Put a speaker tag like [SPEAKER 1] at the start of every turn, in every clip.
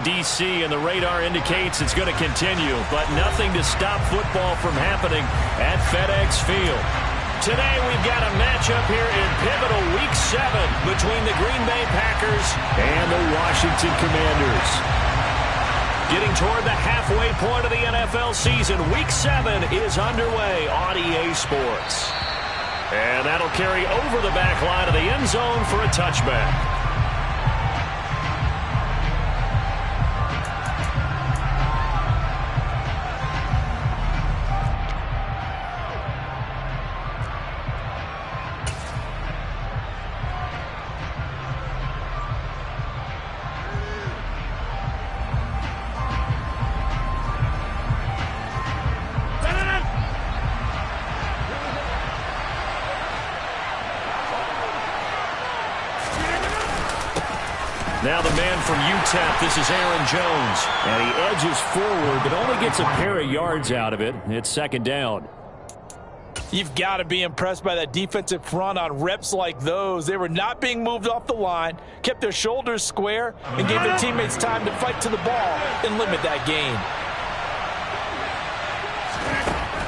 [SPEAKER 1] DC, and the radar indicates it's going to continue, but nothing to stop football from happening at FedEx Field. Today we've got a matchup here in pivotal Week 7 between the Green Bay Packers and the Washington Commanders. Getting toward the halfway point of the NFL season, Week 7 is underway on EA Sports. And that'll carry over the back line of the end zone for a touchback. Now the man from UTEP, this is Aaron Jones. And he edges forward, but only gets a pair of yards out of it. It's second down.
[SPEAKER 2] You've got to be impressed by that defensive front on reps like those. They were not being moved off the line, kept their shoulders square, and gave their teammates time to fight to the ball and limit that gain.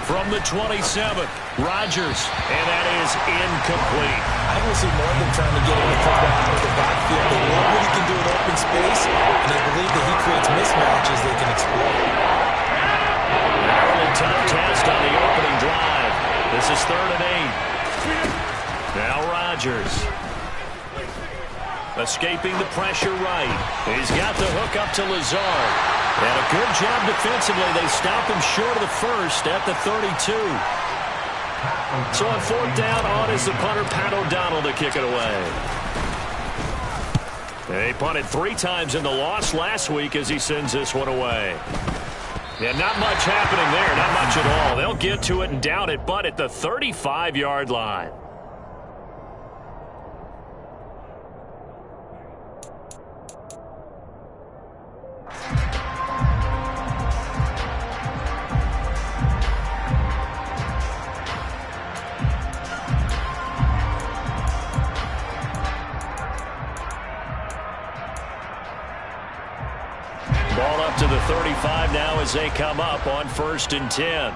[SPEAKER 1] From the 27th, Rodgers, and that is incomplete.
[SPEAKER 2] I want to see more of them trying to get him the football out of the backfield. They love what he can do in open space, and they believe that he creates mismatches they can exploit.
[SPEAKER 1] An early tough test on the opening drive. This is 3rd and 8. Now Rodgers. Escaping the pressure right. He's got the hook up to Lazard. And a good job defensively. They stop him short of the first at the 32. So on 4th down, on is the punter, Pat O'Donnell, to kick it away. They punted 3 times in the loss last week as he sends this one away. Yeah, not much happening there, not much at all. They'll get to it and down it, but at the 35-yard line. Ball up to the 35 now as they come up on 1st and 10.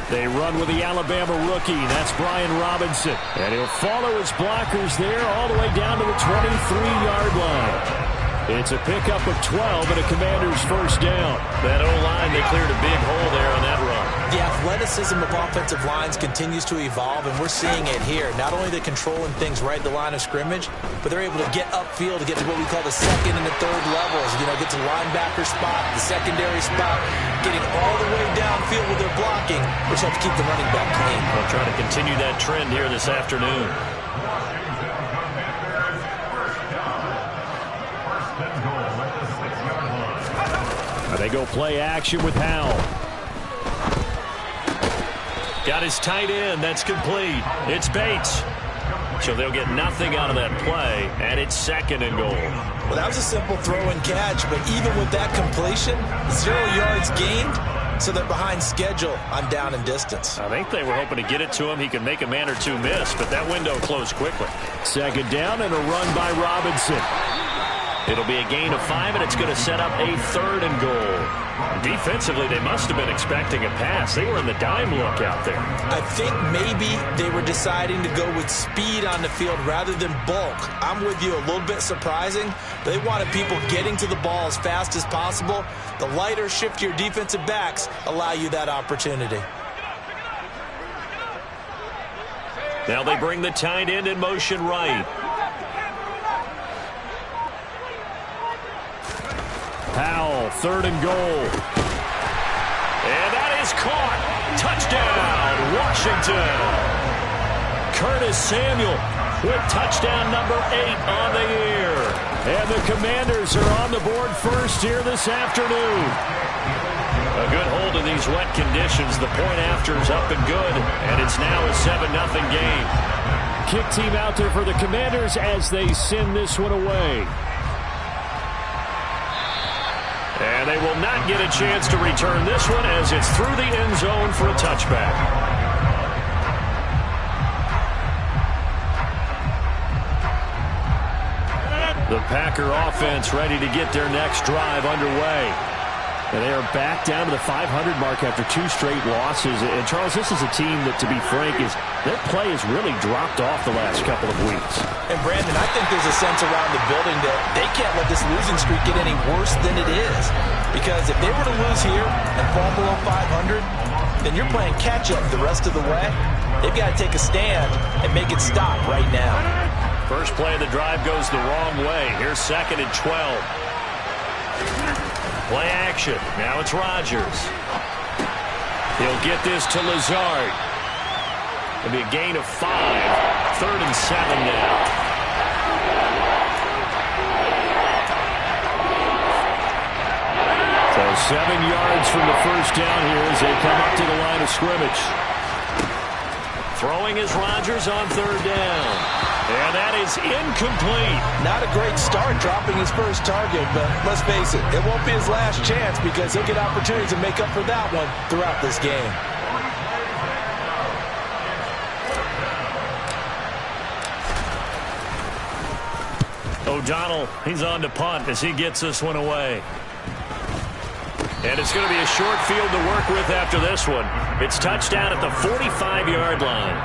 [SPEAKER 1] They run with the Alabama rookie. That's Brian Robinson. And he'll follow his blockers there all the way down to the 23-yard line. It's a pickup of 12 and a Commander's first down. That O-line, they cleared a big hole there on that run.
[SPEAKER 2] The athleticism of offensive lines continues to evolve, and we're seeing it here. Not only they're controlling things right at the line of scrimmage, but they're able to get upfield to get to what we call the 2nd and the 3rd levels. You know, get to linebacker spot, the secondary spot, getting all the way downfield with their blocking, which helps keep the running back clean.
[SPEAKER 1] They'll try to continue that trend here this afternoon. They go play action with Howell. Got his tight end. That's complete. It's Bates. So they'll get nothing out of that play, and it's 2nd and goal.
[SPEAKER 2] Well, that was a simple throw and catch, but even with that completion, 0 yards gained, so they're behind schedule on down and distance.
[SPEAKER 1] I think they were hoping to get it to him. He could make a man or two miss, but that window closed quickly. 2nd down and a run by Robinson. It'll be a gain of 5, and it's going to set up a 3rd and goal. Defensively, they must have been expecting a pass. They were in the dime look out there.
[SPEAKER 2] I think maybe they were deciding to go with speed on the field rather than bulk. I'm with you, a little bit surprising. They wanted people getting to the ball as fast as possible. The lighter, shiftier defensive backs allow you that opportunity.
[SPEAKER 1] Now they bring the tight end in motion right. Powell, 3rd and goal. And that is caught. Touchdown, Washington. Curtis Samuel with touchdown number 8 on the year. And the Commanders are on the board first here this afternoon. A good hold in these wet conditions. The point after is up and good, and it's now a 7-0 game. Kick team out there for the Commanders as they send this one away. And they will not get a chance to return this one as it's through the end zone for a touchback. The Packer offense ready to get their next drive underway. And they are back down to the 500 mark after 2 straight losses. And, Charles, this is a team that, to be frank, their play has really dropped off the last couple of weeks.
[SPEAKER 2] And, Brandon, I think there's a sense around the building that they can't let this losing streak get any worse than it is. Because if they were to lose here and fall below 500, then you're playing catch-up the rest of the way. They've got to take a stand and make it stop right now.
[SPEAKER 1] First play of the drive goes the wrong way. Here's 2nd and 12. Play action. Now it's Rodgers. He'll get this to Lazard. It'll be a gain of 5. 3rd and 7 now. So 7 yards from the first down here as they come up to the line of scrimmage. Throwing is Rodgers on 3rd down. And that is incomplete.
[SPEAKER 2] Not a great start dropping his first target, but let's face it, it won't be his last chance because he'll get opportunities to make up for that one throughout this game.
[SPEAKER 1] O'Donnell, he's on to punt as he gets this one away. And it's going to be a short field to work with after this one. It's touchdown at the 45-yard line.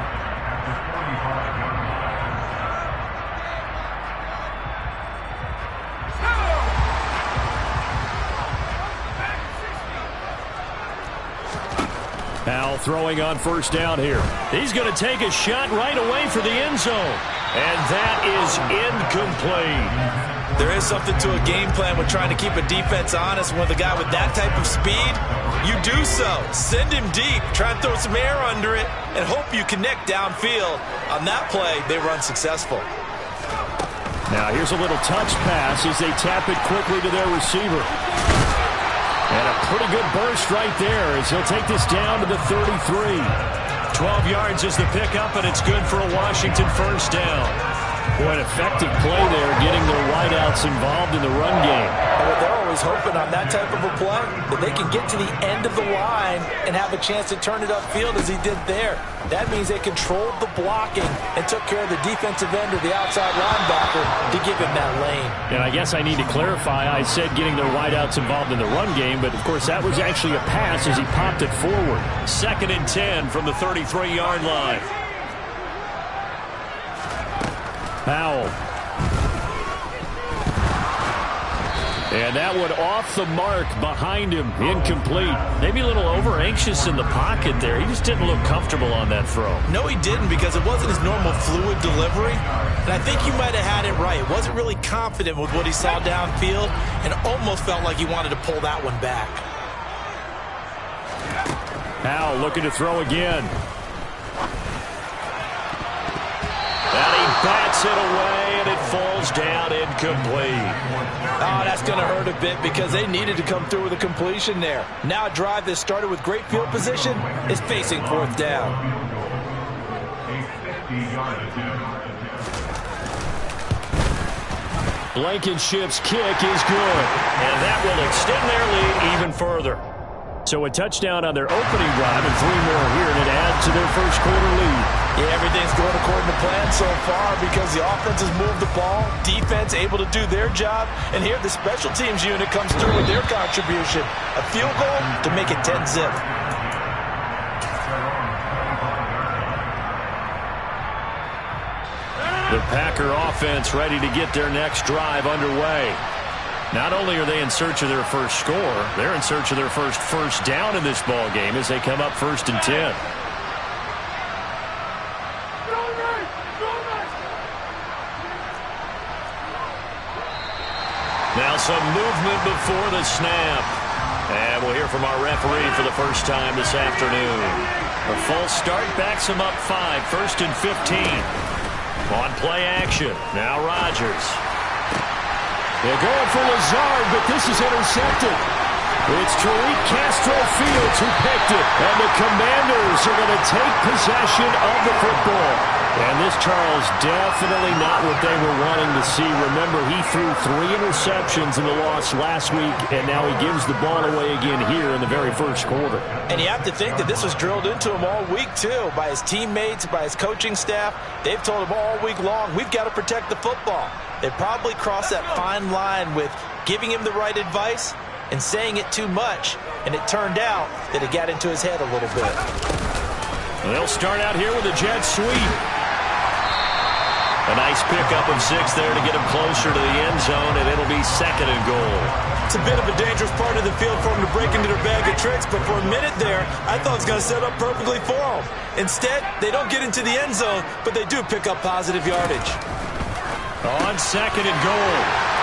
[SPEAKER 1] Powell throwing on first down here. He's going to take a shot right away for the end zone. And that is incomplete.
[SPEAKER 2] There is something to a game plan with trying to keep a defense honest with a guy with that type of speed. You do so. Send him deep. Try and throw some air under it and hope you connect downfield. On that play, they run successful.
[SPEAKER 1] Now here's a little touch pass as they tap it quickly to their receiver. And a pretty good burst right there as he'll take this down to the 33. 12 yards is the pickup, and it's good for a Washington first down. What effective play there, getting their wideouts involved in the run game.
[SPEAKER 2] But they're always hoping on that type of a play that they can get to the end of the line and have a chance to turn it upfield as he did there. That means they controlled the blocking and took care of the defensive end or the outside linebacker to give him that lane.
[SPEAKER 1] And I guess I need to clarify, I said getting their wideouts involved in the run game, but of course that was actually a pass as he popped it forward. 2nd and 10 from the 33-yard line. Powell. And that one off the mark behind him, incomplete. Maybe a little over-anxious in the pocket there. He just didn't look comfortable on that throw.
[SPEAKER 2] No, he didn't because it wasn't his normal fluid delivery. And I think you might have had it right. He wasn't really confident with what he saw downfield and almost felt like he wanted to pull that one back.
[SPEAKER 1] Powell looking to throw again. And he bats it away, and it falls down incomplete.
[SPEAKER 2] Oh, that's going to hurt a bit because they needed to come through with a completion there. Now a drive that started with great field position is facing 4th down.
[SPEAKER 1] Blankenship's kick is good, and that will extend their lead even further. So a touchdown on their opening drive and 3 more here, and it adds to their first quarter lead.
[SPEAKER 2] Yeah, everything's going according to plan so far because the offense has moved the ball, defense able to do their job, and here the special teams unit comes through with their contribution. A field goal to make it 10-zip.
[SPEAKER 1] The Packer offense ready to get their next drive underway. Not only are they in search of their first score, they're in search of their first down in this ball game as they come up 1st and 10. Now some movement before the snap. And we'll hear from our referee for the first time this afternoon. A false start backs them up 5, 1st and 15. On play action, now Rodgers. They're going for Lazard, but this is intercepted. It's Tariq Castro-Fields who picked it, and the Commanders are going to take possession of the football. And this, Charles, definitely not what they were wanting to see. Remember, he threw 3 interceptions in the loss last week, and now he gives the ball away again here in the very first quarter.
[SPEAKER 2] And you have to think that this was drilled into him all week, too, by his teammates, by his coaching staff. They've told him all week long, we've got to protect the football. They probably crossed that fine line with giving him the right advice and saying it too much, and it turned out that it got into his head a little bit.
[SPEAKER 1] They'll start out here with a jet sweep. A nice pickup of 6 there to get him closer to the end zone, and it'll be 2nd and goal.
[SPEAKER 3] It's a bit of a dangerous part of the field for him to break into their bag of tricks, but for a minute there, I thought it was going to set up perfectly for him. Instead, they don't get into the end zone, but they do pick up positive yardage.
[SPEAKER 1] On 2nd and goal,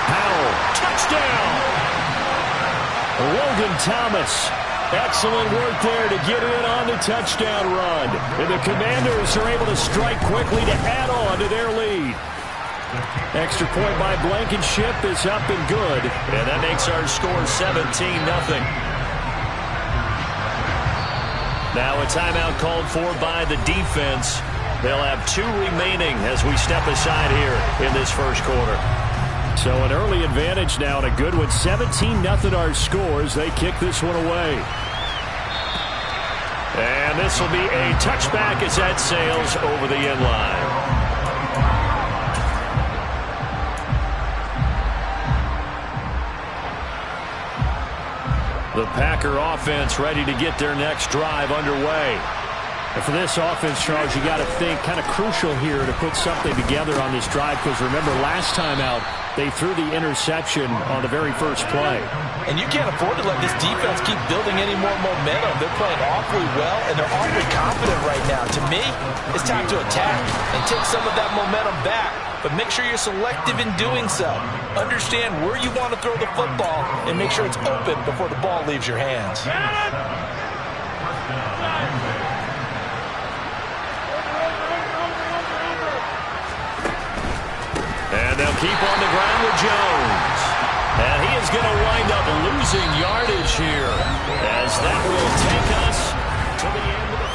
[SPEAKER 1] Powell, touchdown! Logan Thomas. Excellent work there to get in on the touchdown run. And the Commanders are able to strike quickly to add on to their lead. Extra point by Blankenship is up and good. And that makes our score 17-0. Now a timeout called for by the defense. They'll have 2 remaining as we step aside here in this first quarter. So an early advantage now and a good one. 17-0 our scores. They kick this one away. And this will be a touchback as that sails over the end line. The Packer offense ready to get their next drive underway. And for this offense, Charles, you got to think kind of crucial here to put something together on this drive, because remember last time out they threw the interception on the very first play.
[SPEAKER 2] And you can't afford to let this defense keep building any more momentum. They're playing awfully well, and they're awfully confident right now. To me, it's time to attack and take some of that momentum back, but make sure you're selective in doing so. Understand where you want to throw the football and make sure it's open before the ball leaves your hands.
[SPEAKER 1] And they'll keep on the ground with Jones. And he is going to wind up losing yardage here, as that will take us to the end of the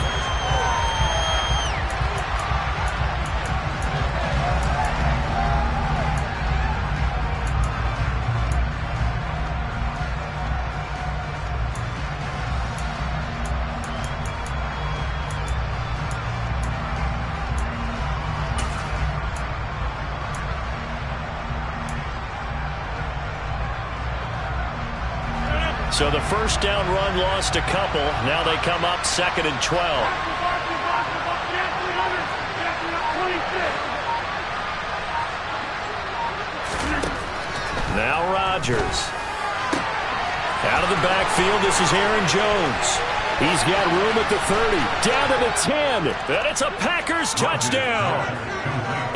[SPEAKER 1] So the first down run lost a couple. Now they come up 2nd and 12. Now Rodgers. Out of the backfield, this is Aaron Jones. He's got room at the 30, down to the 10, and it's a Packers touchdown.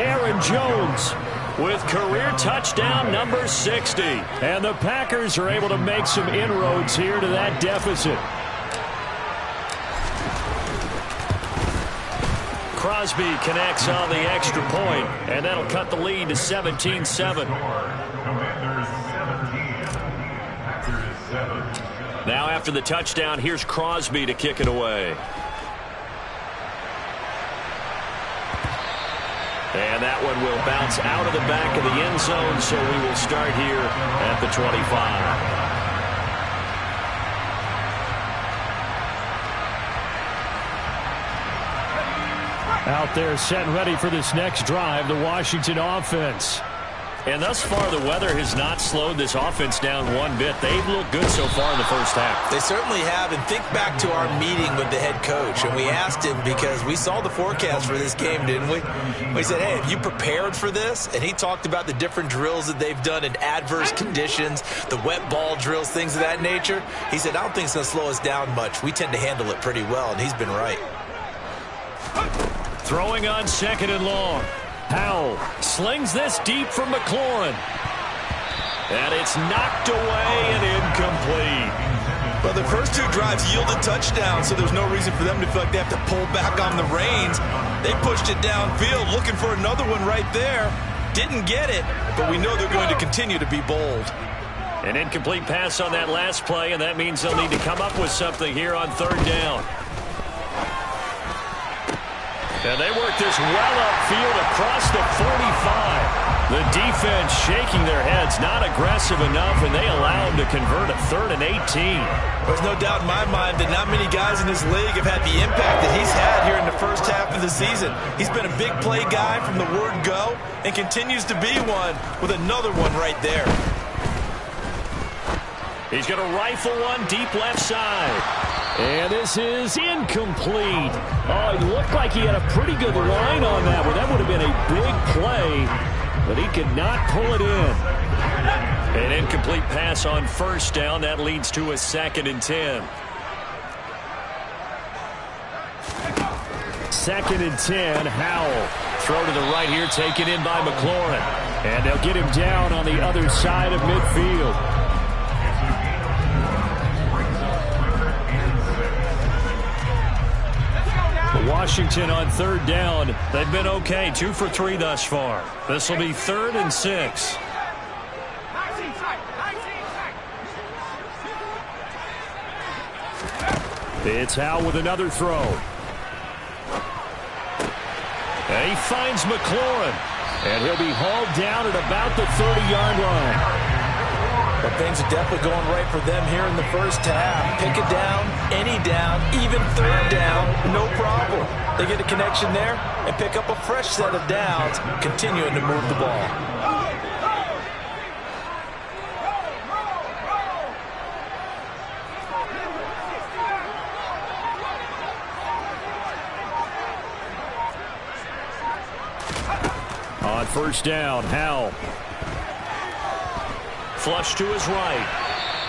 [SPEAKER 1] Aaron Jones with career touchdown number 60. And the Packers are able to make some inroads here to that deficit. Crosby connects on the extra point, and that'll cut the lead to 17-7. Now after the touchdown, here's Crosby to kick it away. And that one will bounce out of the back of the end zone, so we will start here at the 25. Out there set and ready for this next drive, the Washington offense. And thus far, the weather has not slowed this offense down one bit. They've looked good so far in the first half.
[SPEAKER 2] They certainly have. And think back to our meeting with the head coach. And we asked him, because we saw the forecast for this game, didn't we? We said, hey, have you prepared for this? And he talked about the different drills that they've done in adverse conditions, the wet ball drills, things of that nature. He said, I don't think it's going to slow us down much. We tend to handle it pretty well, and he's been right.
[SPEAKER 1] Throwing on 2nd and long. Powell slings this deep from McLaurin. And it's knocked away and incomplete.
[SPEAKER 3] Well, the first 2 drives yielded touchdowns, so there's no reason for them to feel like they have to pull back on the reins. They pushed it downfield, looking for another one right there. Didn't get it, but we know they're going to continue to be bold.
[SPEAKER 1] An incomplete pass on that last play, and that means they'll need to come up with something here on 3rd down. And they work this well upfield across the 45. The defense shaking their heads, not aggressive enough, and they allow him to convert a 3rd and 18.
[SPEAKER 3] There's no doubt in my mind that not many guys in this league have had the impact that he's had here in the first half of the season. He's been a big play guy from the word go and continues to be one with another one right there.
[SPEAKER 1] He's going to rifle one deep left side. And this is incomplete. Oh, it looked like he had a pretty good line on that one. That would have been a big play, but he could not pull it in. An incomplete pass on 1st down. That leads to a 2nd and 10. 2nd and 10, Howell. Throw to the right here, taken in by McLaurin. And they'll get him down on the other side of midfield. Washington on 3rd down. They've been okay, 2 for 3 thus far. This will be 3rd and 6. It's Howell with another throw. And he finds McLaurin. And he'll be hauled down at about the 30-yard line.
[SPEAKER 2] But things are definitely going right for them here in the first half. Pick it down, any down, even 3rd down, no problem. They get a connection there and pick up a fresh set of downs, continuing to move the ball.
[SPEAKER 1] On 1st down, Howell. Flush to his right.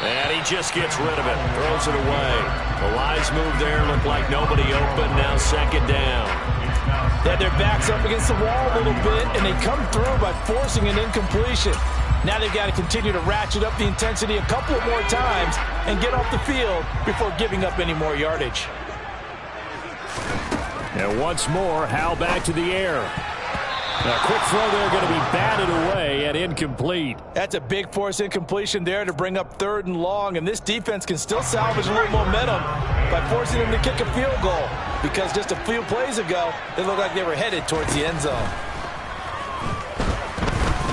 [SPEAKER 1] And he just gets rid of it. Throws it away. The Lions move there. Looked like nobody open. Now 2nd down.
[SPEAKER 2] They had their backs up against the wall a little bit, and they come through by forcing an incompletion. Now they've got to continue to ratchet up the intensity a couple of more times and get off the field before giving up any more yardage.
[SPEAKER 1] And once more, Howell back to the air. A quick throw there going to be batted away and incomplete.
[SPEAKER 2] That's a big force incompletion there to bring up 3rd and long, and this defense can still salvage a little momentum by forcing them to kick a field goal, because just a few plays ago, they looked like they were headed towards the end zone.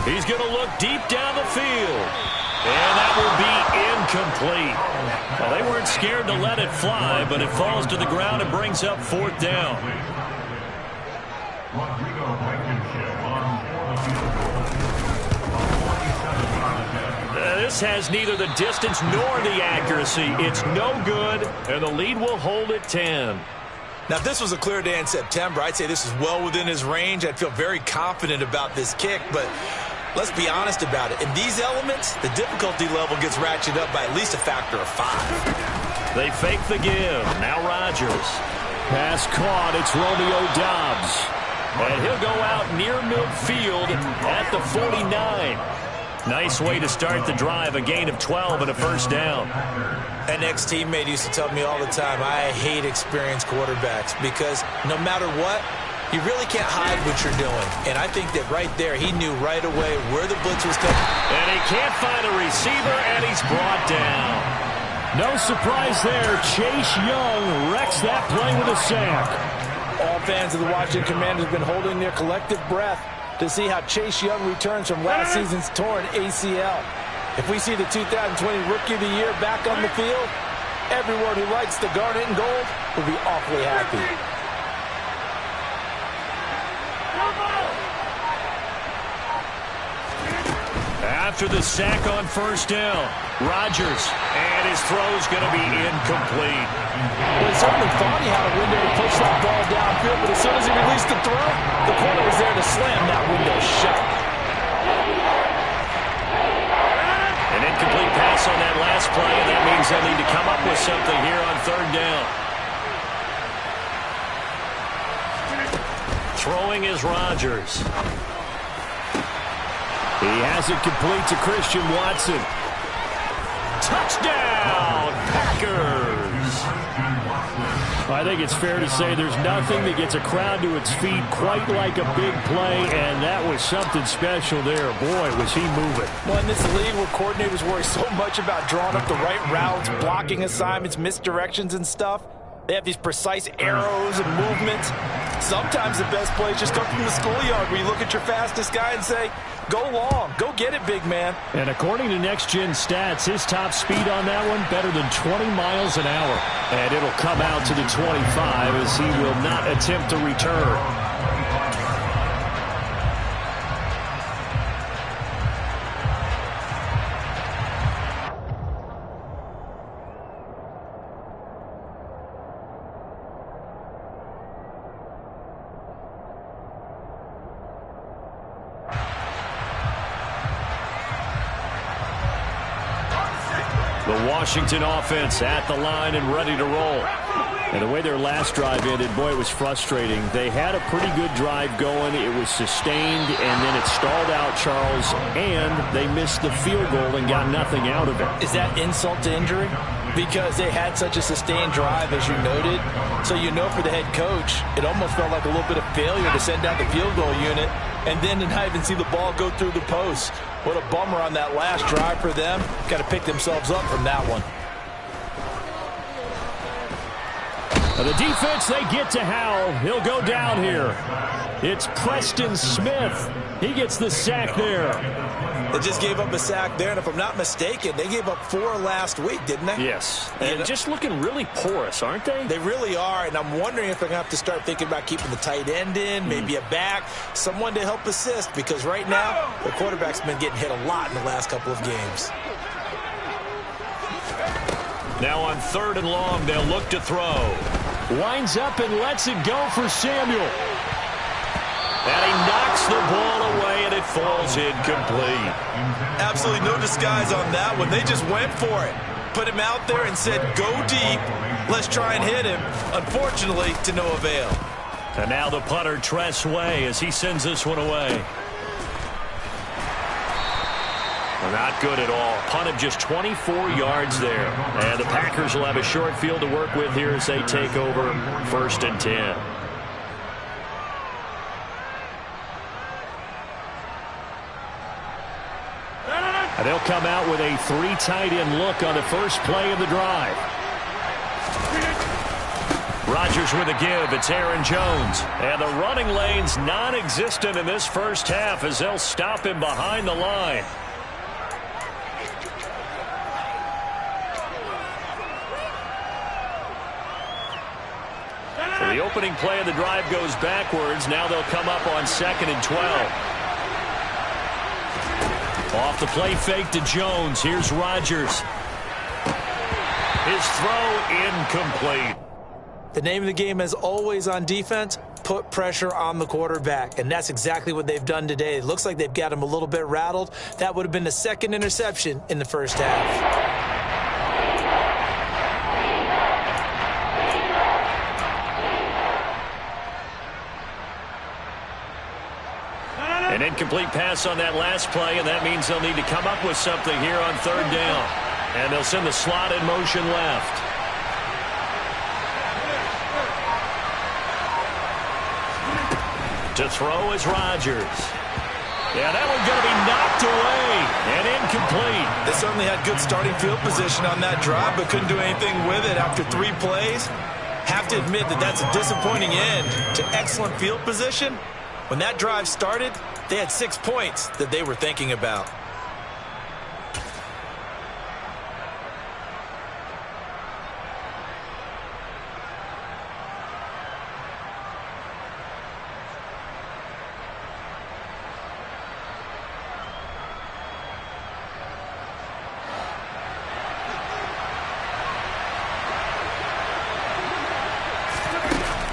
[SPEAKER 1] He's going to look deep down the field, and that will be incomplete. Well, they weren't scared to let it fly, but it falls to the ground and brings up 4th down. This has neither the distance nor the accuracy. It's no good, and the lead will hold at 10.
[SPEAKER 3] Now, if this was a clear day in September, I'd say this is well within his range. I'd feel very confident about this kick, but let's be honest about it. In these elements, the difficulty level gets ratcheted up by at least a factor of 5.
[SPEAKER 1] They fake the give. Now Rodgers. Pass caught. It's Romeo Doubs. And he'll go out near midfield at the 49. Nice way to start the drive, a gain of 12 and a 1st down.
[SPEAKER 3] An ex-teammate used to tell me all the time, I hate experienced quarterbacks because no matter what, you really can't hide what you're doing. And I think that right there, he knew right away where the blitz was coming.
[SPEAKER 1] And he can't find a receiver, and he's brought down. No surprise there. Chase Young wrecks that play with a sack.
[SPEAKER 2] All fans of the Washington Commanders have been holding their collective breath to see how Chase Young returns from last season's torn ACL. If we see the 2020 Rookie of the Year back on the field, everyone who likes the garnet and gold will be awfully happy.
[SPEAKER 1] After the sack on 1st down, Rodgers, and his throw's going to be incomplete.
[SPEAKER 2] Well, he certainly thought he had a window to push that ball downfield, but as soon as he released the throw, the corner was there to slam that window shut.
[SPEAKER 1] An incomplete pass on that last play, and that means they'll need to come up with something here on 3rd down. Throwing is Rodgers. He has it complete to Christian Watson. Touchdown, Packers! I think it's fair to say there's nothing that gets a crowd to its feet quite like a big play, and that was something special there. Boy, was he moving.
[SPEAKER 2] Well, in this league where coordinators worry so much about drawing up the right routes, blocking assignments, misdirections and stuff,
[SPEAKER 3] They have these precise arrows and movements. Sometimes the best plays just come from the schoolyard where you look at your fastest guy and say, go long, go get it, big man.
[SPEAKER 1] And according to Next Gen Stats, his top speed on that one, better than 20 miles an hour. And it'll come out to the 25 as he will not attempt to return. The Washington offense at the line and ready to roll. And the way their last drive ended, boy, it was frustrating. They had a pretty good drive going. It was sustained, and then it stalled out, Charles, and they missed the field goal and got nothing out of it.
[SPEAKER 2] Is that insult to injury? Because they had such a sustained drive, as you noted. So you know for the head coach, it almost felt like a little bit of failure to send out the field goal unit and then to not even see the ball go through the post. What a bummer on that last drive for them. Got to pick themselves up from that one.
[SPEAKER 1] The defense, they get to Howell. He'll go down here. It's Preston Smith. He gets the sack there.
[SPEAKER 2] They just gave up a sack there, and if I'm not mistaken, they gave up 4 last week, didn't they?
[SPEAKER 1] Yes. And just looking really porous, aren't they?
[SPEAKER 2] They really are, and I'm wondering if they're going to have to start thinking about keeping the tight end in, maybe a back, someone to help assist, because right now, the quarterback's been getting hit a lot in the last couple of games.
[SPEAKER 1] Now on 3rd and long, they'll look to throw. Winds up and lets it go for Samuel. And he knocks the ball away, and it falls incomplete.
[SPEAKER 3] Absolutely no disguise on that one. They just went for it. Put him out there and said, go deep. Let's try and hit him. Unfortunately, to no avail.
[SPEAKER 1] And now the punter, Tress Way, as he sends this one away. Not good at all. Punt of just 24 yards there. And the Packers will have a short field to work with here as they take over 1st and 10. And they'll come out with a 3 tight end look on the first play of the drive. Rodgers with a give. It's Aaron Jones. And the running lane's non-existent in this first half as they'll stop him behind the line. So the opening play of the drive goes backwards. Now they'll come up on 2nd and 12. Off the play fake to Jones. Here's Rodgers. His throw incomplete.
[SPEAKER 2] The name of the game, as always on defense, put pressure on the quarterback. And that's exactly what they've done today. It looks like they've got him a little bit rattled. That would have been the 2nd interception in the first half.
[SPEAKER 1] An incomplete pass on that last play, and that means they'll need to come up with something here on 3rd down. And they'll send the slot in motion left. To throw is Rodgers. Yeah, that one's going to be knocked away and incomplete.
[SPEAKER 3] They certainly had good starting field position on that drive, but couldn't do anything with it after 3 plays. Have to admit that that's a disappointing end to excellent field position. When that drive started, they had 6 points that they were thinking about.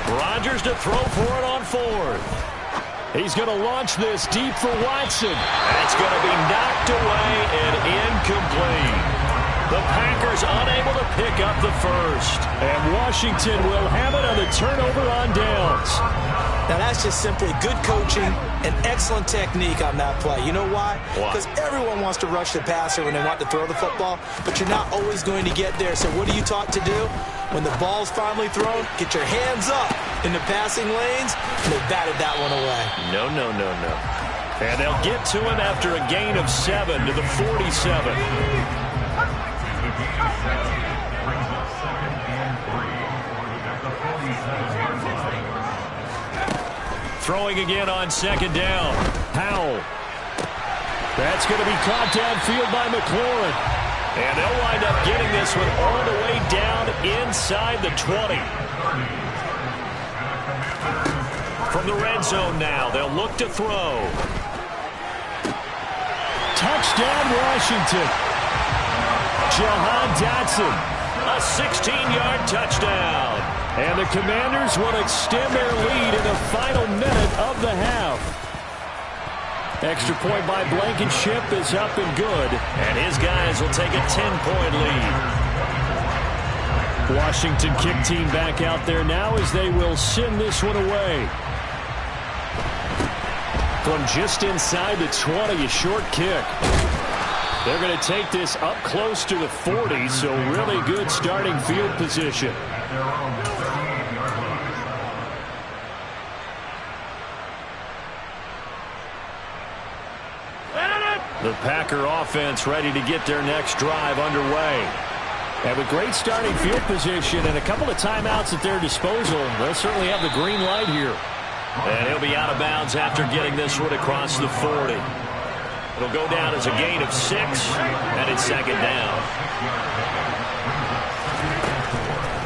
[SPEAKER 1] Rodgers to throw for it on 4th. He's going to launch this deep for Watson. That's going to be knocked away and incomplete. The Packers unable to pick up the first. And Washington will have it on the turnover on downs.
[SPEAKER 2] Now, that's just simply good coaching and excellent technique on that play. You know why? Because everyone wants to rush the passer when they want to throw the football, but you're not always going to get there. So what are you taught to do? When the ball's finally thrown, get your hands up in the passing lanes, and they batted that one away.
[SPEAKER 1] No. And they'll get to him after a gain of 7 to the 47. Throwing again on second down. Howell. That's going to be caught downfield by McLaurin. And they'll wind up getting this one all the way down inside the 20. From the red zone now, they'll look to throw. Touchdown, Washington. Jahan Dotson, a 16-yard touchdown. And the Commanders will extend their lead in the final minute of the half. Extra point by Blankenship is up and good. And his guys will take a 10-point lead. Washington kick team back out there now as they will send this one away. From just inside the 20, a short kick. They're going to take this up close to the 40, so really good starting field position. The Packer offense ready to get their next drive underway. And with great starting field position and a couple of timeouts at their disposal, they'll certainly have the green light here. And he'll be out of bounds after getting this one across the 40. It'll go down as a gain of 6, and it's second down.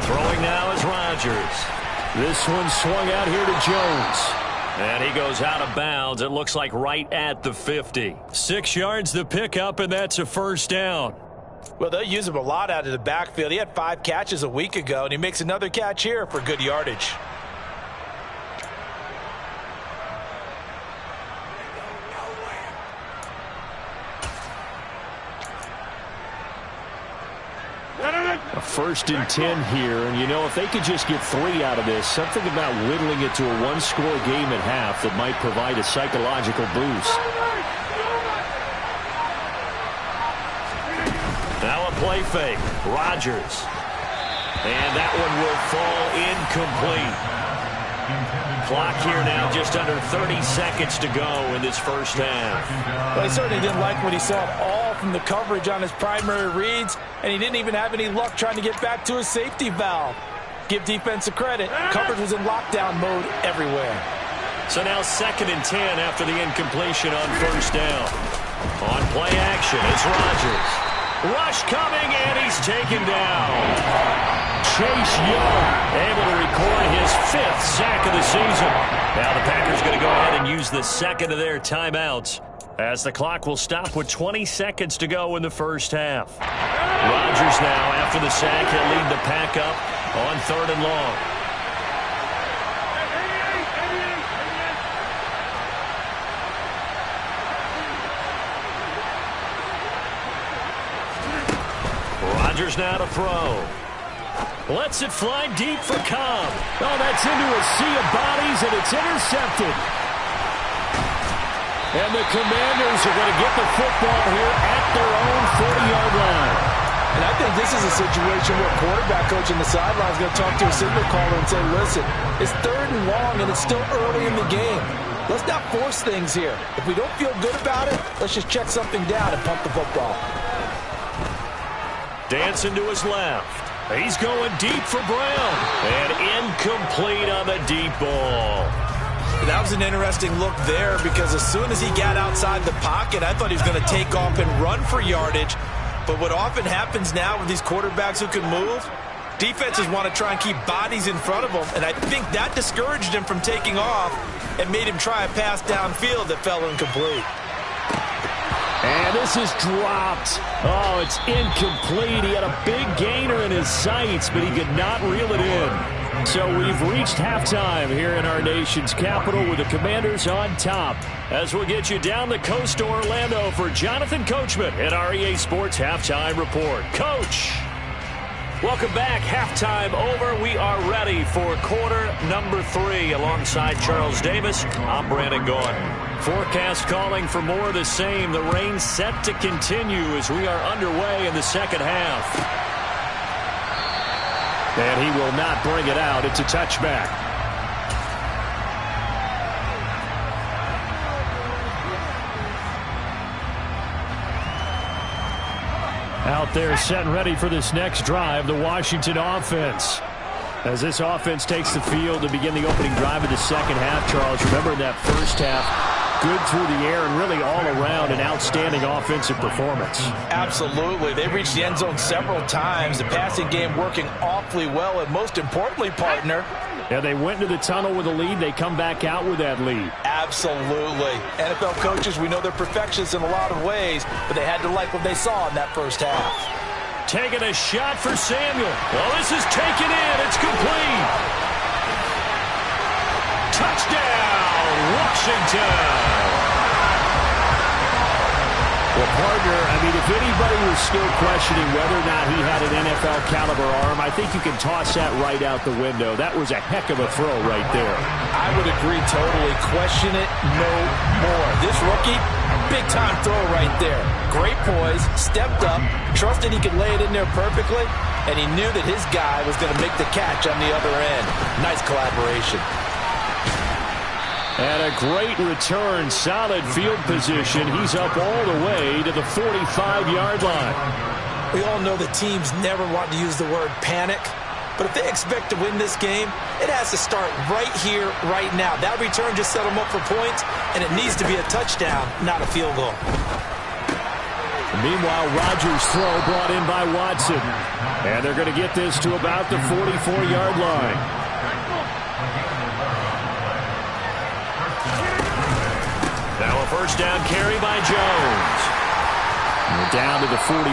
[SPEAKER 1] Throwing now is Rodgers. This one swung out here to Jones. And he goes out of bounds. It looks like right at the 50. 6 yards the pickup, and that's a first down.
[SPEAKER 2] Well, they'll use him a lot out of the backfield. He had 5 catches a week ago, and he makes another catch here for good yardage.
[SPEAKER 1] A 1st and 10 here, and you know, if they could just get 3 out of this, something about whittling it to a 1-score game at half that might provide a psychological boost. Now a play fake. Rodgers. And that one will fall incomplete. Clock here now just under 30 seconds to go in this first half.
[SPEAKER 2] Well, he certainly didn't like what he saw at all from the coverage on his primary reads, and he didn't even have any luck trying to get back to his safety valve. Give defensive credit. Coverage was in lockdown mode everywhere.
[SPEAKER 1] So now 2nd and 10 after the incompletion on first down. On play action, it's Rodgers. Rush coming, and he's taken down. Chase Young able to record his 5th sack of the season. Now the Packers going to go ahead and use the second of their timeouts as the clock will stop with 20 seconds to go in the first half. Rodgers now, after the sack, he'll lead the pack up on 3rd and long. Rodgers now to throw. Lets it fly deep for Cobb. Oh, that's into a sea of bodies, and it's intercepted. And the Commanders are going to get the football here at their own 40-yard line.
[SPEAKER 2] And I think this is a situation where a quarterback coach on the sideline is going to talk to a signal caller and say, listen, it's 3rd and long, and it's still early in the game. Let's not force things here. If we don't feel good about it, let's just check something down and pump the football.
[SPEAKER 1] Dancing to his left. He's going deep for Brown. And incomplete on the deep ball.
[SPEAKER 2] That was an interesting look there because as soon as he got outside the pocket, I thought he was going to take off and run for yardage. But what often happens now with these quarterbacks who can move, defenses want to try and keep bodies in front of them. And I think that discouraged him from taking off and made him try a pass downfield that fell incomplete.
[SPEAKER 1] And this is dropped. Oh, it's incomplete. He had a big gainer in his sights, but he could not reel it in. So we've reached halftime here in our nation's capital with the Commanders on top. As we'll get you down the coast to Orlando for Jonathan Coachman at our EA Sports Halftime Report. Coach! Welcome back. Halftime over. We are ready for quarter number 3 alongside Charles Davis. I'm Brandon Gordon. Forecast calling for more of the same. The rain set to continue as we are underway in the second half. And he will not bring it out. It's a touchback. Out there set and ready for this next drive, the Washington offense. As this offense takes the field to begin the opening drive of the second half, Charles, remember in that first half, good through the air and really all around an outstanding offensive performance.
[SPEAKER 2] Absolutely. They reached the end zone several times. The passing game working awfully well, and most importantly, partner,
[SPEAKER 1] yeah, they went into the tunnel with a lead. They come back out with that lead.
[SPEAKER 2] Absolutely. NFL coaches, we know they're perfectionists in a lot of ways, but they had to like what they saw in that first half.
[SPEAKER 1] Taking a shot for Samuel. Well, this is taken in. It's complete. Touchdown, Washington. Well, partner, I mean, if anybody was still questioning whether or not he had an NFL caliber arm, I think you can toss that right out the window. That was a heck of a throw right there.
[SPEAKER 2] I would agree totally. Question it no more. This rookie, big-time throw right there. Great poise, stepped up, trusted he could lay it in there perfectly, and he knew that his guy was going to make the catch on the other end. Nice collaboration.
[SPEAKER 1] And a great return, solid field position. He's up all the way to the 45-yard line.
[SPEAKER 2] We all know that teams never want to use the word panic, but if they expect to win this game, it has to start right here, right now. That return just set them up for points, and it needs to be a touchdown, not a field goal.
[SPEAKER 1] Meanwhile, Rodgers' throw brought in by Watson. And they're going to get this to about the 44-yard line. Now a first down carry by Jones. We're down to the 41.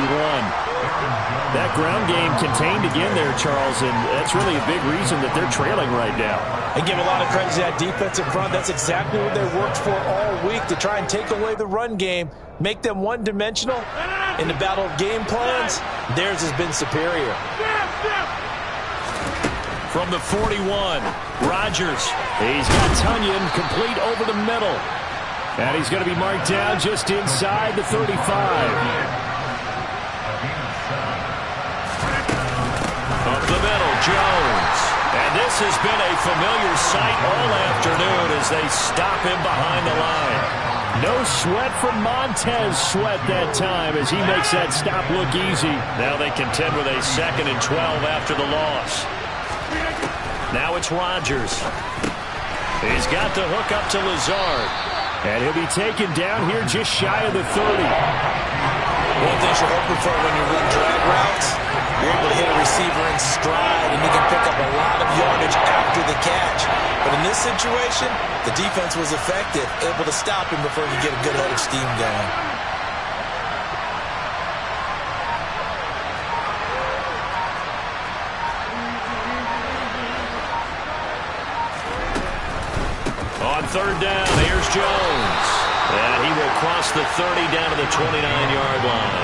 [SPEAKER 1] That ground game contained again there, Charles, and that's really a big reason that they're trailing right now.
[SPEAKER 2] And give a lot of credit to that defensive front. That's exactly what they worked for all week, to try and take away the run game, make them one-dimensional. In the battle of game plans, theirs has been superior.
[SPEAKER 1] From the 41, Rodgers. He's got Tunyon complete over the middle. And he's going to be marked down just inside the 35. Up the middle, Jones. And this has been a familiar sight all afternoon as they stop him behind the line. No sweat from Montez Sweat that time as he makes that stop look easy. Now they contend with a 2nd and 12 after the loss. Now it's Rodgers. He's got the hook up to Lazard. And he'll be taken down here just shy of the 30.
[SPEAKER 2] One thing you're hoping for when you run drag routes, you're able to hit a receiver in stride, and you can pick up a lot of yardage after the catch. But in this situation, the defense was effective, able to stop him before he could get a good head of steam going.
[SPEAKER 1] On third down, here's Jones. And he will cross the 30 down to the 29-yard line.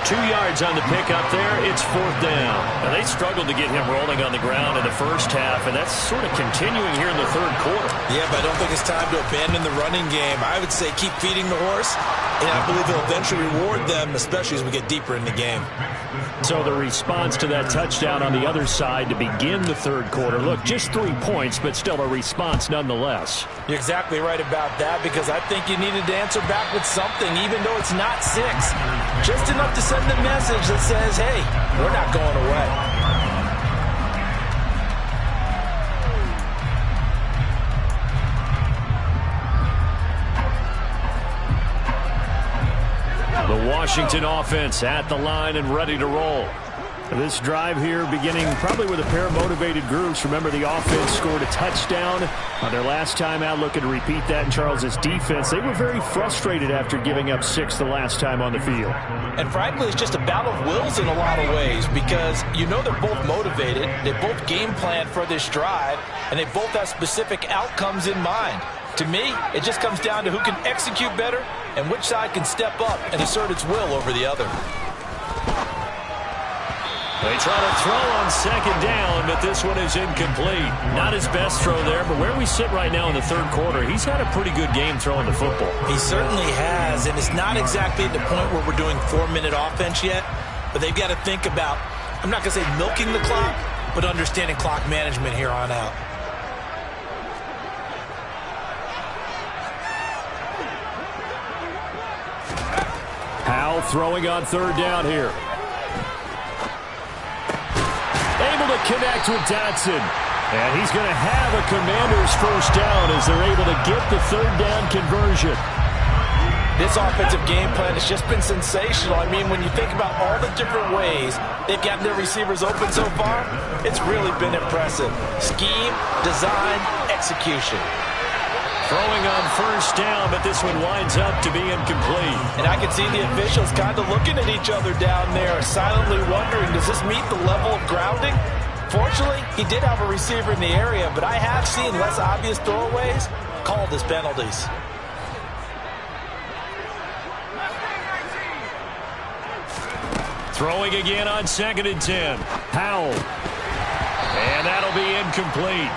[SPEAKER 1] 2 yards on the pickup there. It's 4th down. And they struggled to get him rolling on the ground in the first half, and that's sort of continuing here in the third quarter.
[SPEAKER 2] Yeah, but I don't think it's time to abandon the running game. I would say keep feeding the horse, and I believe it'll eventually reward them, especially as we get deeper in the game.
[SPEAKER 1] So the response to that touchdown on the other side to begin the third quarter. Look, just 3 points, but still a response nonetheless.
[SPEAKER 2] You're exactly right about that, because I think you needed to answer back with something, even though it's not 6. Just enough to send the message that says, hey, we're not going away.
[SPEAKER 1] The Washington offense at the line and ready to roll. This drive here beginning probably with a pair of motivated groups. Remember, the offense scored a touchdown on their last time out. Looking to repeat that in Charles's defense. They were very frustrated after giving up 6 the last time on the field.
[SPEAKER 2] And frankly, it's just a battle of wills in a lot of ways, because you know they're both motivated. They both game plan for this drive, and they both have specific outcomes in mind. To me, it just comes down to who can execute better and which side can step up and assert its will over the other.
[SPEAKER 1] They try to throw on second down, but this one is incomplete. Not his best throw there, but where we sit right now in the third quarter, he's had a pretty good game throwing the football.
[SPEAKER 2] He certainly has, and it's not exactly at the point where we're doing 4-minute offense yet, but they've got to think about, I'm not going to say milking the clock, but understanding clock management here on out. Powell
[SPEAKER 1] throwing on third down here. Able to connect with Dotson. And he's going to have a Commanders first down as they're able to get the third down conversion.
[SPEAKER 2] This offensive game plan has just been sensational. I mean, when you think about all the different ways they've gotten their receivers open so far, it's really been impressive. Scheme, design, execution.
[SPEAKER 1] Throwing on first down, but this one winds up to be incomplete.
[SPEAKER 2] And I can see the officials kind of looking at each other down there, silently wondering, does this meet the level of grounding? Fortunately, he did have a receiver in the area, but I have seen less obvious throwaways called as penalties.
[SPEAKER 1] Throwing again on 2nd and 10. Powell. And that'll be incomplete.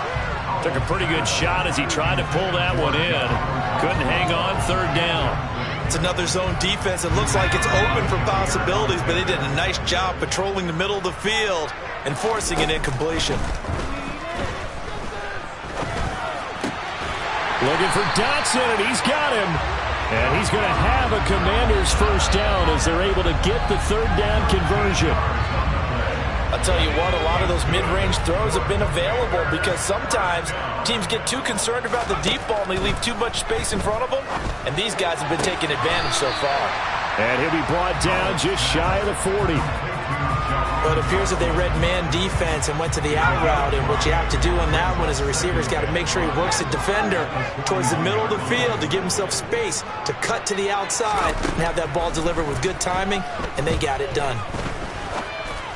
[SPEAKER 1] Took a pretty good shot as he tried to pull that one in. Couldn't hang on, third down.
[SPEAKER 3] It's another zone defense. It looks like it's open for possibilities, but they did a nice job patrolling the middle of the field and forcing an incompletion.
[SPEAKER 1] Looking for Dotson, and he's got him. And he's going to have a Commanders first down as they're able to get the third down conversion.
[SPEAKER 2] I'll tell you what, a lot of those mid-range throws have been available because sometimes teams get too concerned about the deep ball and they leave too much space in front of them. And these guys have been taking advantage so far.
[SPEAKER 1] And he'll be brought down just shy of the 40.
[SPEAKER 2] Well, it appears that they read man defense and went to the out route, and what you have to do on that one is the receiver's got to make sure he works the defender towards the middle of the field to give himself space to cut to the outside and have that ball delivered with good timing, and they got it done.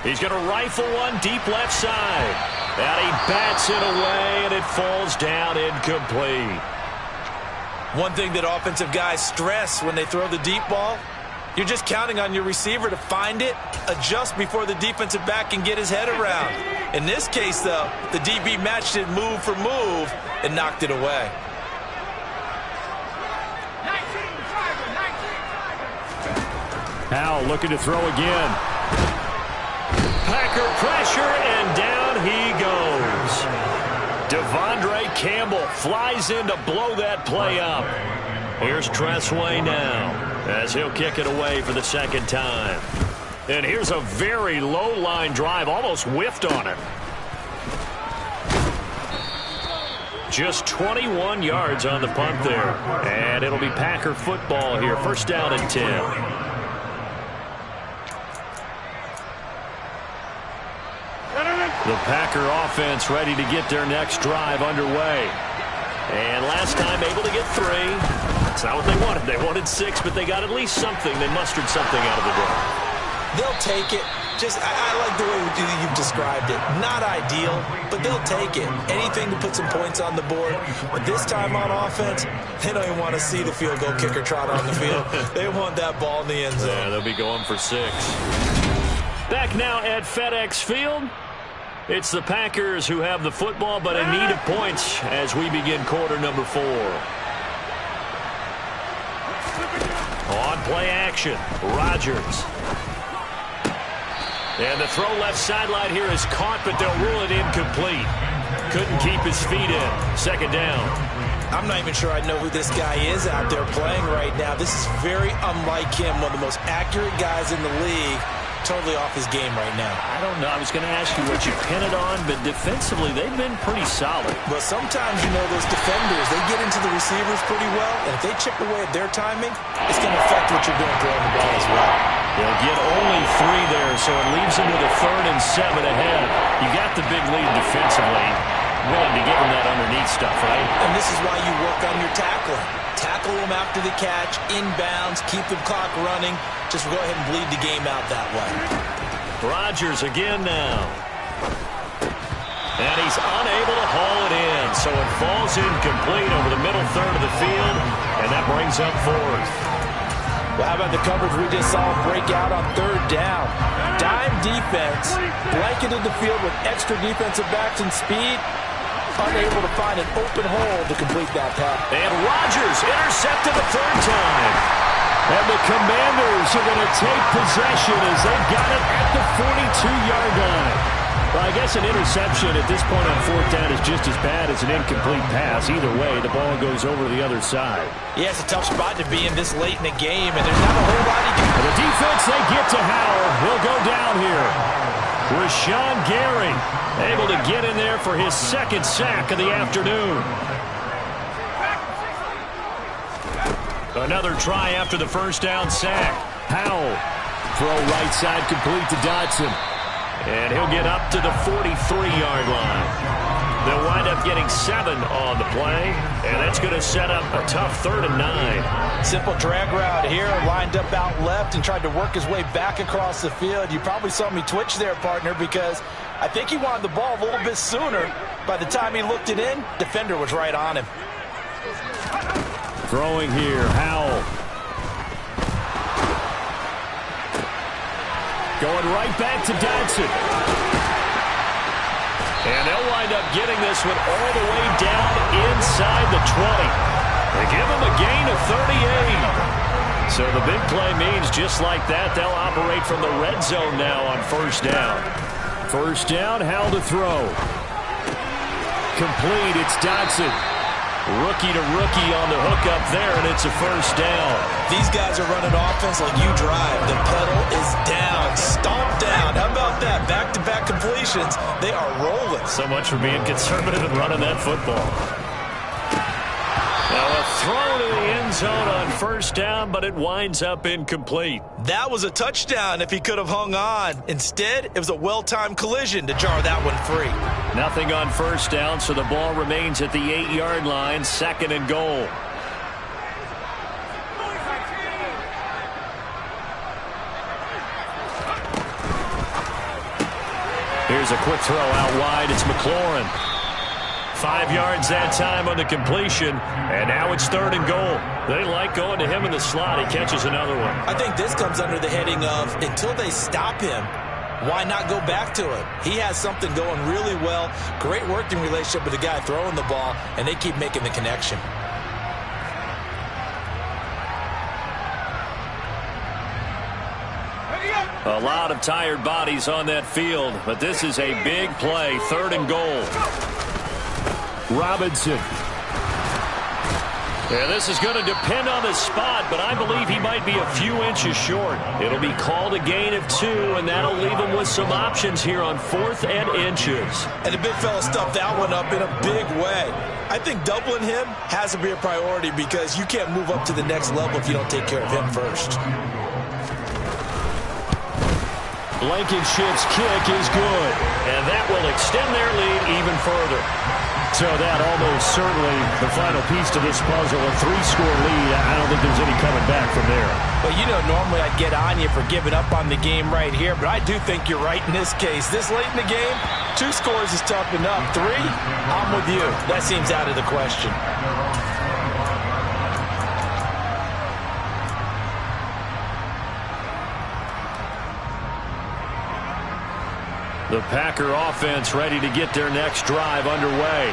[SPEAKER 1] He's going to rifle one deep left side. And he bats it away, and it falls down incomplete.
[SPEAKER 3] One thing that offensive guys stress when they throw the deep ball, you're just counting on your receiver to find it, adjust before the defensive back can get his head around. In this case, though, the DB matched it move for move and knocked it away.
[SPEAKER 1] Powell looking to throw again. Packer pressure, and down he goes. Devondre Campbell flies in to blow that play up. Here's Tressway now as he'll kick it away for the second time. And here's a very low line drive, almost whiffed on it. Just 21 yards on the punt there. And it'll be Packer football here. First down and 10. The Packer offense ready to get their next drive underway. And last time able to get 3. That's not what they wanted. They wanted 6, but they got at least something. They mustered something out of the drive.
[SPEAKER 2] They'll take it. I like the way you've described it. Not ideal, but they'll take it. Anything to put some points on the board. But this time on offense, they don't even want to see the field goal kicker trot on the field. They want that ball in the end zone.
[SPEAKER 1] Yeah, they'll be going for 6. Back now at FedEx Field. It's the Packers who have the football, but in need of points as we begin quarter number 4. On play action, Rodgers. And the throw left sideline here is caught, but they'll rule it incomplete. Couldn't keep his feet in. Second down.
[SPEAKER 2] I'm not even sure I know who this guy is out there playing right now. This is very unlike him, one of the most accurate guys in the league. Totally off his game right now.
[SPEAKER 1] I don't know. I was going to ask you what you pin it on, but defensively, they've been pretty solid.
[SPEAKER 2] Well, sometimes, those defenders, they get into the receivers pretty well, and if they chip away at their timing, it's going to affect what you're doing throwing the ball as well.
[SPEAKER 1] They'll get only 3 there, so it leaves them with a 3rd and 7 ahead. You got the big lead defensively. Willing to give them that underneath stuff, right?
[SPEAKER 2] And this is why you work on your tackling. Tackle them after the catch, inbounds, keep the clock running. Just go ahead and bleed the game out that way.
[SPEAKER 1] Rodgers again now. And he's unable to haul it in, so it falls incomplete over the middle third of the field, and that brings up 4th.
[SPEAKER 2] Well, how about the coverage we just saw break out on 3rd down? Dime defense, blanketed the field with extra defensive backs and speed, unable to find an open hole to complete that pass.
[SPEAKER 1] And Rodgers intercepted the 3rd time. And the Commanders are going to take possession as they've got it at the 42-yard line. Well, I guess an interception at this point on 4th down is just as bad as an incomplete pass. Either way, the ball goes over the other side.
[SPEAKER 2] Yeah, it's a tough spot to be in this late in the game, and there's not a whole lot he can do.
[SPEAKER 1] The defense, they get to Howell. He'll go down here. Rashawn Gary able to get in there for his second sack of the afternoon. Another try after the first down sack. Howell. Throw right side complete to Dodson. And he'll get up to the 43-yard line. They'll wind up getting 7 on the play, and that's going to set up a tough 3rd and 9.
[SPEAKER 2] Simple drag route here, lined up out left and tried to work his way back across the field. You probably saw me twitch there, partner, because I think he wanted the ball a little bit sooner. By the time he looked it in, defender was right on him.
[SPEAKER 1] Throwing here, Howell. Going right back to Dodson. And they'll wind up getting this one all the way down inside the 20. They give him a gain of 38. So the big play means just like that, they'll operate from the red zone now on first down. First down, Howell to throw. Complete, it's Dodson. Rookie to rookie on the hook up there, and it's a first down.
[SPEAKER 2] These guys are running offense like you drive. The pedal is down, stomp down. How about that? Back-to-back completions. They are rolling.
[SPEAKER 1] So much for being conservative and running that football. Now a throw to the end zone on first down, but it winds up incomplete.
[SPEAKER 2] That was a touchdown if he could have hung on. Instead, it was a well-timed collision to jar that one free.
[SPEAKER 1] Nothing on first down, so the ball remains at the 8-yard line, 2nd and goal. Here's a quick throw out wide. It's McLaurin. 5 yards that time on the completion, and now it's 3rd and goal. They like going to him in the slot. He catches another one.
[SPEAKER 2] I think this comes under the heading of until they stop him, why not go back to it? He has something going really well. Great working relationship with the guy throwing the ball, and they keep making the connection.
[SPEAKER 1] A lot of tired bodies on that field, but this is a big play. 3rd and goal. Robinson. Yeah, this is going to depend on the spot, but I believe he might be a few inches short. It'll be called a gain of 2, and that'll leave him with some options here on 4th and inches.
[SPEAKER 2] And the big fella stuffed that one up in a big way. I think doubling him has to be a priority because you can't move up to the next level if you don't take care of him first.
[SPEAKER 1] Blankenship's kick is good, and that will extend their lead even further. So that almost certainly the final piece to this puzzle, a 3-score lead. I don't think there's any coming back from there.
[SPEAKER 2] Well, you know, normally I'd get on you for giving up on the game right here, but I do think you're right in this case. This late in the game, 2 scores is tough enough. 3, I'm with you. That seems out of the question.
[SPEAKER 1] The Packer offense ready to get their next drive underway.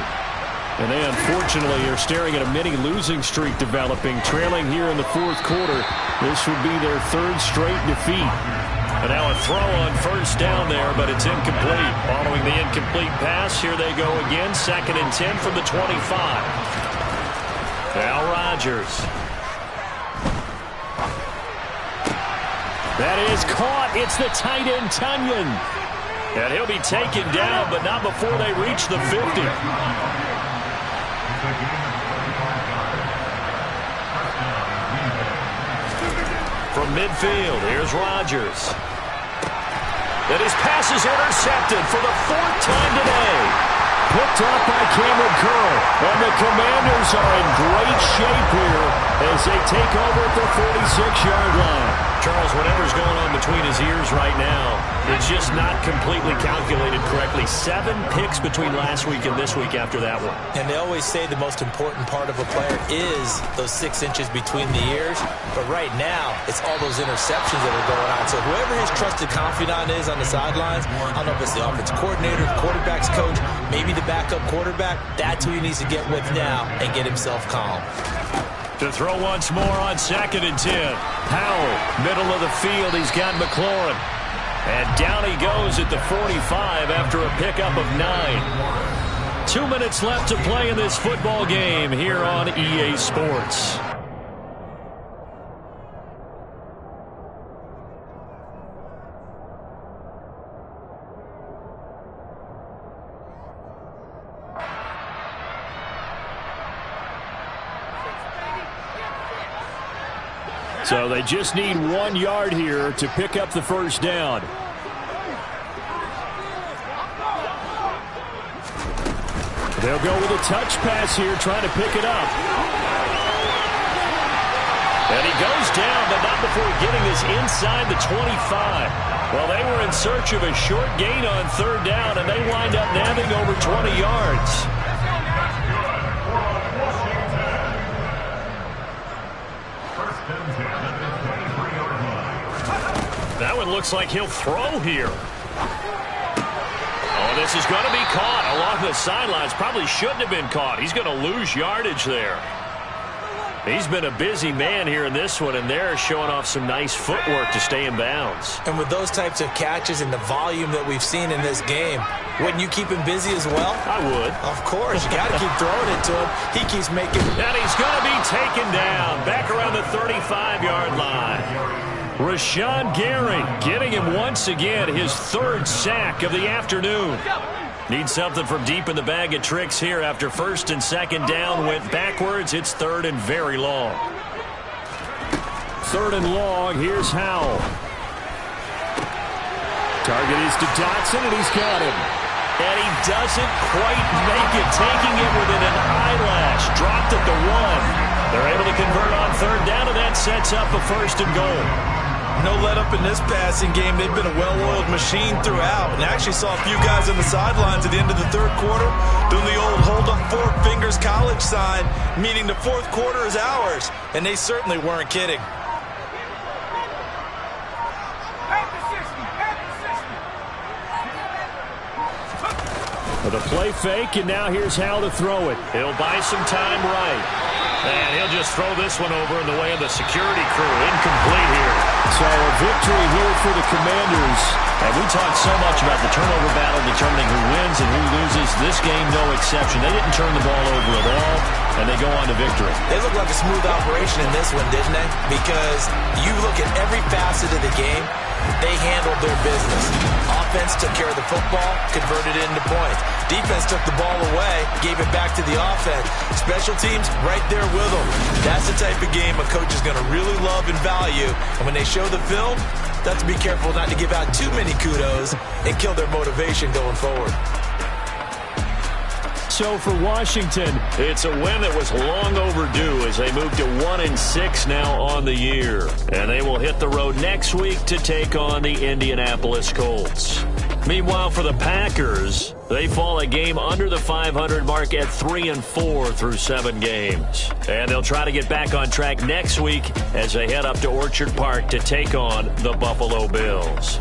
[SPEAKER 1] And they unfortunately are staring at a mini losing streak developing, trailing here in the 4th quarter. This would be their 3rd straight defeat. And now a throw on first down there, but it's incomplete. Following the incomplete pass, here they go again. 2nd and 10 from the 25. Now Rodgers. That is caught. It's the tight end, Tunyon. And he'll be taken down, but not before they reach the 50. From midfield, here's Rodgers. And his pass is intercepted for the 4th time today. Picked up by Cameron Curl. And the Commanders are in great shape here as they take over at the 46-yard line. Charles, whatever's going on between his ears right now, it's just not completely calculated correctly. 7 picks between last week and this week after that one.
[SPEAKER 2] And they always say the most important part of a player is those 6 inches between the ears. But right now, it's all those interceptions that are going on. So whoever his trusted confidant is on the sidelines, I don't know if it's the offensive coordinator, the quarterback's coach, maybe the backup quarterback, that's who he needs to get with now and get himself calm.
[SPEAKER 1] To throw once more on 2nd and 10. Howell, middle of the field. He's got McLaurin. And down he goes at the 45 after a pickup of 9. 2 minutes left to play in this football game here on EA Sports. So they just need 1 yard here to pick up the first down. They'll go with a touch pass here, trying to pick it up. And he goes down, but not before getting this inside the 25. Well, they were in search of a short gain on third down, and they wind up nabbing over 20 yards. That one looks like he'll throw here. Oh, this is going to be caught along the sidelines. Probably shouldn't have been caught. He's going to lose yardage there. He's been a busy man here in this one, and they're showing off some nice footwork to stay in bounds.
[SPEAKER 2] And with those types of catches and the volume that we've seen in this game, wouldn't you keep him busy as well? I
[SPEAKER 1] would.
[SPEAKER 2] Of course. You got to keep throwing it to him. He keeps making...
[SPEAKER 1] And he's going to be taken down back around the 35-yard line. Rashawn Gary getting him once again, his third sack of the afternoon. Needs something from deep in the bag of tricks here after first and second down went backwards. It's third and very long. Third and long. Here's Howell. Target is to Dotson, and he's got him. And he doesn't quite make it, taking it within an eyelash. Dropped at the 1. They're able to convert on third down, and that sets up a first and goal.
[SPEAKER 3] No let-up in this passing game. They've been a well-oiled machine throughout. And I actually saw a few guys on the sidelines at the end of the third quarter doing the old hold up 4 fingers college sign, meaning the fourth quarter is ours. And they certainly weren't kidding.
[SPEAKER 1] With a play fake, and now here's how to throw it. He'll buy some time right. And he'll just throw this one over in the way of the security crew. Incomplete here. So a victory here for the Commanders. And we talked so much about the turnover battle determining who wins and who loses. This game, no exception. They didn't turn the ball over at all, and they go on to victory.
[SPEAKER 2] They look like a smooth operation in this one, didn't they? Because you look at every facet of the game, they handled their business. Offense took care of the football, converted it into points. Defense took the ball away, gave it back to the offense. Special teams, right there with them. That's the type of game a coach is going to really love and value. And when they show the film, they have to be careful not to give out too many kudos and kill their motivation going forward.
[SPEAKER 1] So for Washington, it's a win that was long overdue as they move to 1-6 now on the year. And they will hit the road next week to take on the Indianapolis Colts. Meanwhile, for the Packers, they fall a game under the 500 mark at 3-4 through 7 games. And they'll try to get back on track next week as they head up to Orchard Park to take on the Buffalo Bills.